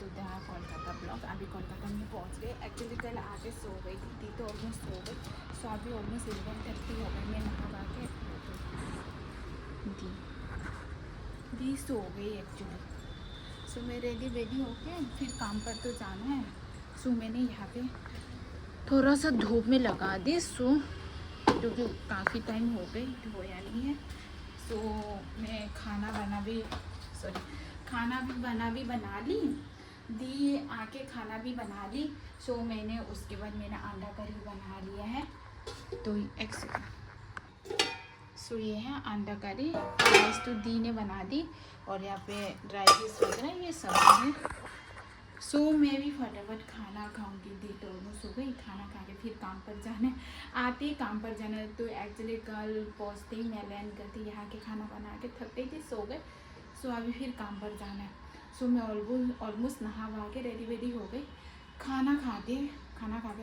To the Kolkata blog. अभी कोलकाता में पहुंच गए। एक्चुअली कल आके सो गई थी तो ऑलमोस्ट सो गई। सो अभी ऑलमोस्ट 11:30 हो गई। मैं नहा के दी सो गई एक्चुअली। सो मैं रेडी होके फिर काम पर तो जाना है। सो मैंने यहाँ पे थोड़ा सा धूप में लगा दी सो, क्योंकि काफ़ी टाइम हो गई धोया नहीं है। सो मैं खाना भी बना ली। दी आके खाना भी बना ली। सो मैंने उसके बाद मेरा अंडा करी बना लिया है। तो सो ये है अंडा करी। राइस तो दी ने बना दी और यहाँ पे ड्राई फ्रूट्स वगैरह ये सब है। सो मैं भी फटाफट खाना खाऊंगी। दी तो सो गई। खाना खा के फिर काम पर जाना आते ही काम पर जाना है। तो एक्चुअली कल पहुँचते ही मैं लैंड करती यहाँ के खाना बना के थक गई थी, सो गए। सो अभी फिर काम पर जाना है। सो मैं ऑलमोस्ट नहा वहा के रेडी हो गई। खाना खा के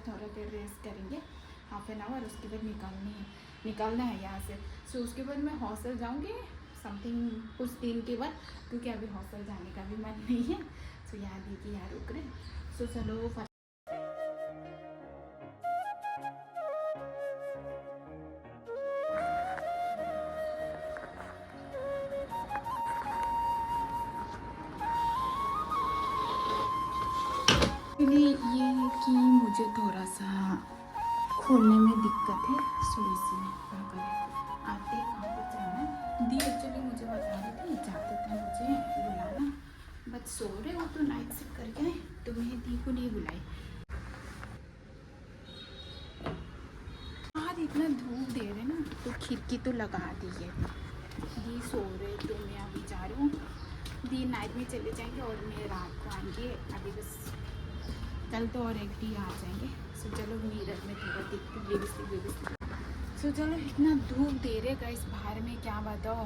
थोड़ा देर रेस्ट करेंगे, हाफ एन आवर। उसके बाद निकलना है यहाँ से। सो उसके बाद मैं हॉस्टल जाऊँगी समथिंग कुछ दिन के बाद, क्योंकि अभी हॉस्टल जाने का भी मन नहीं है। सो यहाँ दीदी यहाँ रुक रहे। सो चलो ये है कि मुझे थोड़ा सा खोलने में दिक्कत है। सो इसलिए क्या करें, आते काम पर जाना है। दी एक्चुअली मुझे बता रही थी जाते थे मुझे बुलाना, बट सो रहे हो तो नाइट शिफ्ट करके आए तो मैं दी को नहीं बुलाई। आज इतना धूप दे रहे ना तो खिड़की तो लगा दी है। दी सो रहे तो मैं अभी जा रही हूँ। दी नाइट में चले जाएंगे और मैं रात को आएंगे। अभी बस कल तो और एक डी आ जाएंगे। सो चलो मिरर में थोड़ा दिखती। सो चलो इतना धूप दे रहे गाइस बाहर में, क्या बताओ,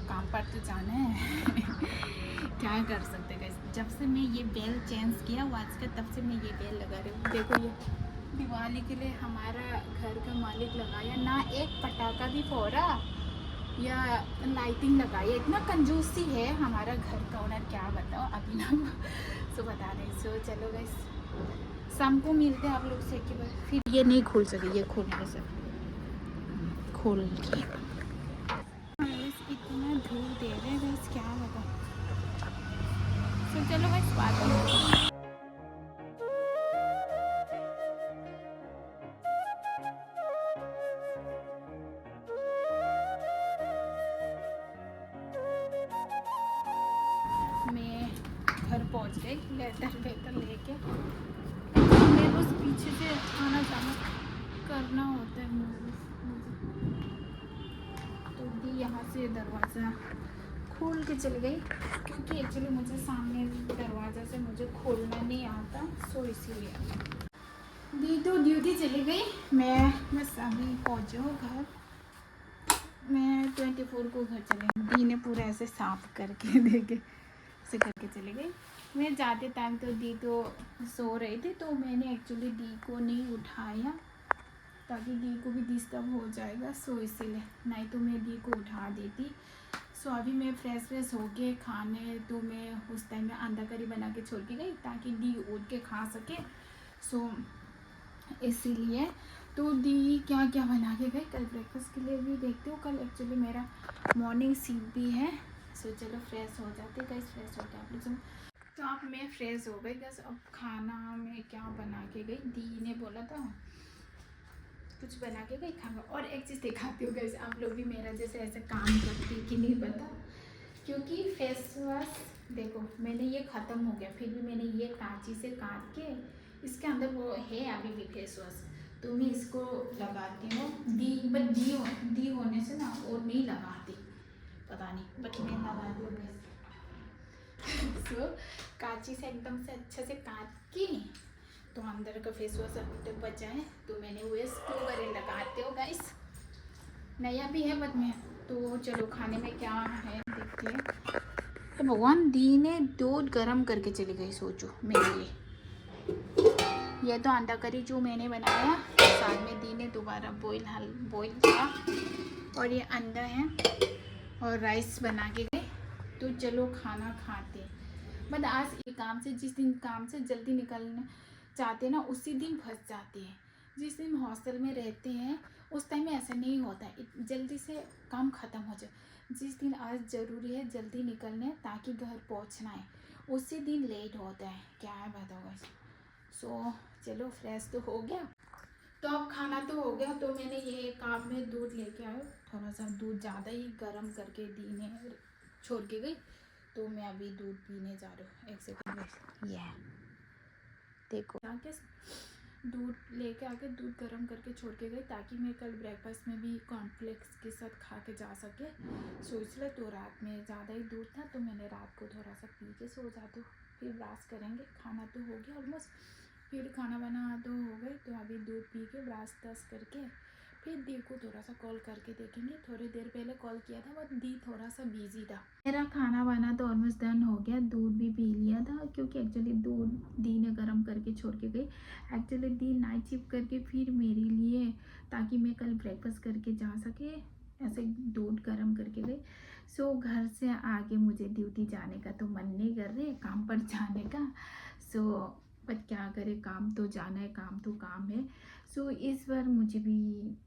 काम पर तो जाना है। क्या कर सकते गाइस। जब से मैं ये बेल चेंज किया आज का, तब से मैं ये बेल लगा रही हूँ। देखो ये दिवाली के लिए हमारा घर का मालिक लगाया ना, एक पटाखा भी फोड़ा या लाइटिंग लगाई। इतना कंजूसी है हमारा घर का ओनर, क्या बताओ अभी ना। सो बता रहे। सो चलो गाइस शाम को मिलते हैं आप लोग से कि फिर ये नहीं खोल सके, ये खोलने से खोल के इतना धूप दे रहे हैं, क्या होगा। तो चलो बस बात में मैं घर पहुंच गई लेटर लेके। मेरे बस पीछे से आना जाना करना होता है मुझे। तो दी यहाँ से दरवाज़ा खोल के चली गई, क्योंकि एक्चुअली मुझे सामने दरवाज़ा से मुझे खोलना नहीं आता। सो इसीलिए दी तो ड्यूटी चली गई। मैं बस अभी पहुँची हूँ घर। मैं 24 को घर चले गई। दी ने पूरा ऐसे साफ करके देखे से करके चली गई। मैं जाते टाइम तो दी तो सो रही थी, तो मैंने एक्चुअली दी को नहीं उठाया ताकि दी को भी डिस्टर्ब हो जाएगा। सो इसीलिए, नहीं तो मैं दी को उठा देती। सो अभी मैं फ्रेश हो के खाने तो मैं उस टाइम में अंडा करी बना के छोड़ के गई ताकि दी उठ के खा सके। सो इसीलिए तो दी क्या क्या बना के गई कल ब्रेकफास्ट के लिए भी देखते हो। कल एक्चुअली मेरा मॉर्निंग शिफ्ट भी है। सो चलो फ्रेश हो जाते गाइस। फ्रेश हो गया आप लोग। तो अब मैं फ्रेश हो गई गाइस। अब खाना में क्या बना के गई, दी ने बोला था कुछ बना के गई खाना। और एक चीज़ दिखाती हूँ गाइस, आप लोग भी मेरा जैसे ऐसे काम करती कि नहीं पता, क्योंकि फेस वॉश देखो मैंने ये ख़त्म हो गया, फिर भी मैंने ये कांची से काट के इसके अंदर वो है अभी भी फेस वॉश, तो मैं इसको लगाती हूँ। दी होने से ना और नहीं लगाती, पता नहीं बट मैं लगाती हूँ गाइस। सो कांची से एकदम से अच्छे से काट के तो अंदर का फेस वॉश अभी तक बचा है, तो मैंने वो इसको वगैरह लगाते हो गाइस। नया भी है बट मैं तो चलो खाने में क्या है देखते हैं। तो भगवान दी ने दूध गर्म करके चली गई, सोचो मेरे लिए। यह तो अंडा करी जो मैंने बनाया, साथ में दी ने दोबारा बॉईल किया। और ये अंडा है और राइस बना के गए। तो चलो खाना खाते। बट आज जिस दिन काम से जल्दी निकलना चाहते हैं ना, उसी दिन फंस जाते हैं। जिस दिन हॉस्टल में रहते हैं उस टाइम में ऐसा नहीं होता है, जल्दी से काम ख़त्म हो जाए। जिस दिन आज ज़रूरी है जल्दी निकलना है ताकि घर पहुंचना है, उसी दिन लेट होता है। क्या है बताओ। सो चलो फ्रेश तो हो गया, तो अब खाना तो हो गया। तो मैंने ये काम में दूध लेके आया, थोड़ा सा दूध ज़्यादा ही गर्म करके दी ने छोड़ के गई, तो मैं अभी दूध पीने जा रही हूँ। एक सेकंड, ये देखो आके दूध लेके आके दूध गर्म करके छोड़ के गई, ताकि मैं कल ब्रेकफास्ट में भी कॉर्नफ्लेक्स के साथ खा के जा सके। सो इसलिए तो रात में ज़्यादा ही दूध था, तो मैंने रात को थोड़ा सा पी के सो जाती हूँ। फिर ब्रश करेंगे, खाना तो हो गया ऑलमोस्ट, फिर खाना बना तो हो गए। तो अभी दूध पी के ब्रश तश करके फिर दी को थोड़ा सा कॉल करके देखेंगे। थोड़ी देर पहले कॉल किया था बट दी थोड़ा सा बिजी था। मेरा खाना बना तो ऑलमोस्ट डन हो गया, दूध भी पी लिया था, क्योंकि एक्चुअली दूध दी ने गर्म करके छोड़ के गई। एक्चुअली दी नाइट शिफ्ट करके फिर मेरे लिए, ताकि मैं कल ब्रेकफास्ट करके जा सके, ऐसे दूध गर्म करके गई। सो घर से आगे मुझे ड्यूटी जाने का तो मन नहीं कर रहे, काम पर जाने का। सो बट क्या करे, काम तो जाना है, काम तो काम है। सो इस बार मुझे भी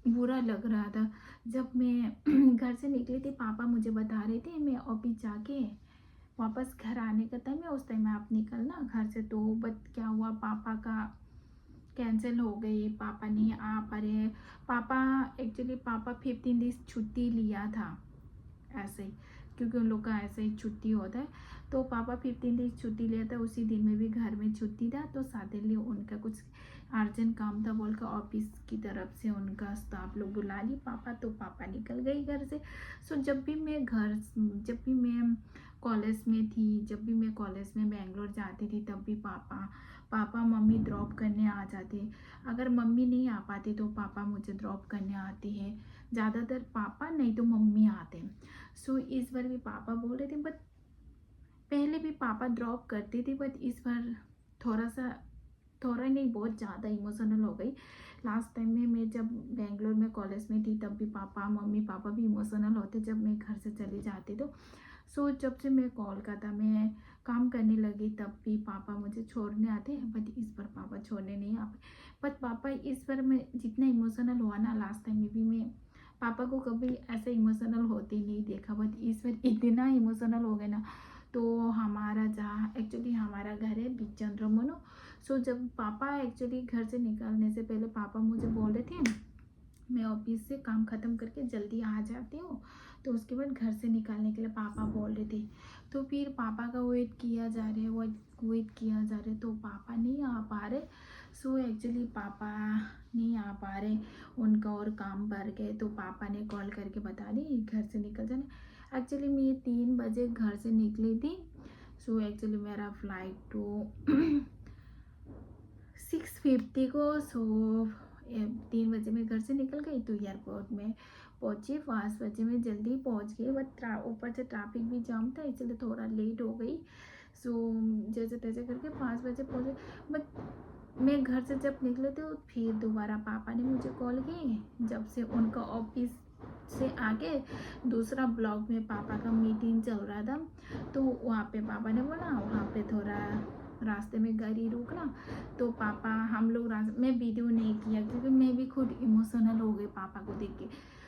बुरा लग रहा था जब मैं घर से निकली थी। पापा मुझे बता रहे थे मैं ऑफिस जाके वापस घर आने का टाइम है, उस टाइम में आप निकलना घर से। तो बट क्या हुआ, पापा का कैंसिल हो गई, पापा नहीं आ पा रहे। पापा एक्चुअली पापा 15 डेज छुट्टी लिया था ऐसे ही, क्योंकि उन लोग का ऐसे ही छुट्टी होता है। तो पापा 15 डेज छुट्टी लिया था, उसी दिन में भी घर में छुट्टी था। तो सडनली उनका कुछ अर्जेंट काम था बोल कर ऑफिस की तरफ से उनका स्टाफ लोग बुला ली पापा, तो पापा निकल गई घर से। सो जब भी मैं कॉलेज में थी, जब भी मैं कॉलेज में बेंगलोर जाती थी, तब भी पापा मम्मी ड्रॉप करने आ जाते। अगर मम्मी नहीं आ पाती तो पापा मुझे ड्रॉप करने आते हैं, ज़्यादातर पापा नहीं तो मम्मी आते हैं। सो इस बार भी पापा बोल रहे थे, बट पहले भी पापा ड्रॉप करते थे, बट इस बार थोड़ा नहीं बहुत ज़्यादा इमोशनल हो गई। लास्ट टाइम में मैं जब बेंगलोर में कॉलेज में थी, तब भी मम्मी पापा भी इमोशनल होते जब मैं घर से चली जाती। तो सो जब से मैं कोलकाता में काम करने लगी, तब भी पापा मुझे छोड़ने आते, बट इस बार पापा छोड़ने नहीं आ पाए। बट पापा इस बार मैं जितना इमोशनल हुआ ना, लास्ट टाइम में भी मैं पापा को कभी ऐसे इमोशनल होते नहीं देखा, बट इस बार इतना इमोशनल हो गए ना। तो हमारा जहाँ एक्चुअली हमारा घर है बिग चंद्रमोनो। सो जब पापा एक्चुअली घर से निकलने से पहले पापा मुझे बोल रहे थे मैं ऑफिस से काम ख़त्म करके जल्दी आ जाती हूँ, तो उसके बाद घर से निकालने के लिए पापा बोल रहे थे। तो फिर पापा का वेट किया जा रहे, तो पापा नहीं आ पा रहे। सो एक्चुअली पापा नहीं आ पा रहे, उनका और काम बढ़ गए। तो पापा ने कॉल करके बता दी घर से निकल जाने। एक्चुअली मैं 3 बजे घर से निकली थी। सो एक्चुअली मेरा फ्लाइट तो 6:50 को। सो 3 बजे मैं घर से निकल गई, तो एयरपोर्ट में पहुंची 5 बजे में जल्दी पहुंच गई। बट ऊपर से ट्रैफिक भी जाम था, इसलिए थोड़ा लेट हो गई। सो जैसे तैसे करके 5 बजे पहुंचे। बट मैं घर से जब निकले तो फिर दोबारा पापा ने मुझे कॉल की, जब से उनका ऑफिस से आके दूसरा ब्लॉक में पापा का मीटिंग चल रहा था। तो वहाँ पे पापा ने बोला वहाँ पे थोड़ा रास्ते में गाड़ी रोकना। तो पापा हम लोग मैं वीडियो नहीं किया, क्योंकि मैं भी खुद इमोशनल हो गई पापा को देख के।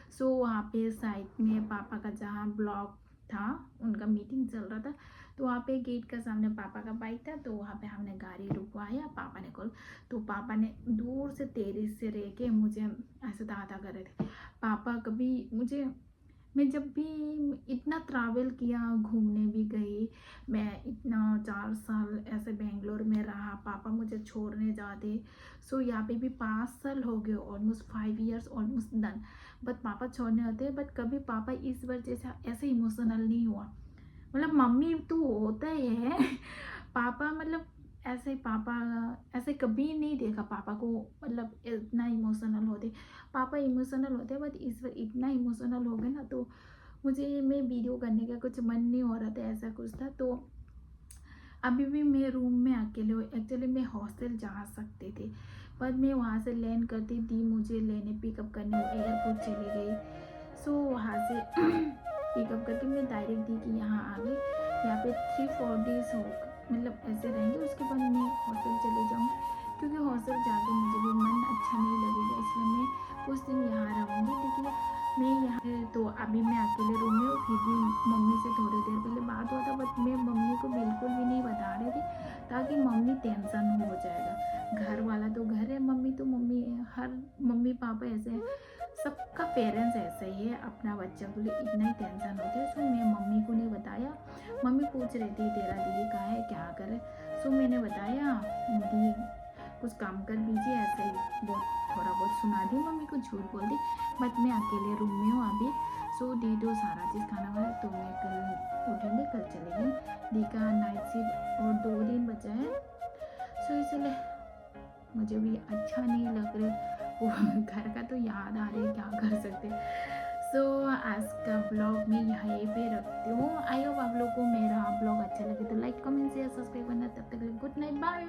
सो वहाँ पे साइड में पापा का जहाँ ब्लॉक था, उनका मीटिंग चल रहा था, तो वहाँ पे गेट का सामने पापा का बाइक था। तो वहाँ पे हमने गाड़ी रुकवाया, पापा ने कॉल। तो पापा ने दूर से तेजी से रह के मुझे ऐसे दादा कर रहे थे। पापा कभी मैं जब भी इतना ट्रैवल किया, घूमने भी गई, मैं इतना 4 साल ऐसे बेंगलोर में रहा, पापा मुझे छोड़ने जाते। सो यहाँ पे भी 5 साल हो गए, almost 5 years almost done. But पापा छोड़ने आते, बट कभी पापा इस बार जैसा ऐसे इमोशनल नहीं हुआ। मतलब मम्मी तो होता ही है पापा मतलब ऐसे पापा ऐसे कभी नहीं देखा पापा को, मतलब इतना इमोशनल होते। पापा इमोशनल होते, बट इस बार इतना इमोशनल हो गए ना, तो मुझे मैं वीडियो करने का कुछ मन नहीं हो रहा था, ऐसा कुछ था। तो अभी भी मैं रूम में अकेले हूँ। एक्चुअली मैं हॉस्टल जा सकते थे, पर मैं वहाँ से लैंड करती दी मुझे लेने पिकअप करने एयरपोर्ट चली गई। सो वहाँ से पिकअप करके मैं डायरेक्ट दी कि यहाँ आ गई। यहाँ पे 3-4 डेज़ हो मतलब ऐसे रहेंगे, उसके बाद मैं हॉस्टल चले जाऊँगी, क्योंकि हॉस्टल जाके मुझे भी मन अच्छा नहीं लगेगा, इसलिए मैं कुछ दिन यहाँ रहूँगी। देखिए मैं यहाँ तो अभी मैं अकेले रूम में हूँ, फिर भी मम्मी से थोड़ी देर पहले बात हुआ था, बट मैं मम्मी को बिल्कुल भी नहीं बता रही थी, ताकि मम्मी टेंशन हो जाएगा। घर वाला तो घर है, मम्मी तो मम्मी है, हर मम्मी पापा ऐसे हैं, सबका पेरेंट्स ऐसे ही है, अपना बच्चा को लिए इतना ही टेंशन होता है। सो मैं मम्मी को नहीं बताया। मम्मी पूछ रही थी तेरा दीदी कहाँ है, क्या करे। सो मैंने बताया दी कुछ काम कर दीजिए, ऐसे ही बहुत थोड़ा बहुत सुना दी, मम्मी को झूठ बोल दी, बट मैं अकेले रूम में हूँ अभी। सो दी तो सारा चीज़ खाना वाला, तो मैं कल उठेंगे, कल चलेंगे। दी का नाइट शिफ्ट और 2 दिन बचा है, सो इसलिए मुझे भी अच्छा नहीं लग रहा, वो घर का तो याद आ रही है, क्या कर सकते। सो आज का ब्लॉग मैं यहीं पे रखती हूँ। आई होप आप लोग को मेरा ब्लॉग अच्छा लगे तो लाइक कमेंट शेयर सब्सक्राइब करना। तब तक गुड नाइट, बाय।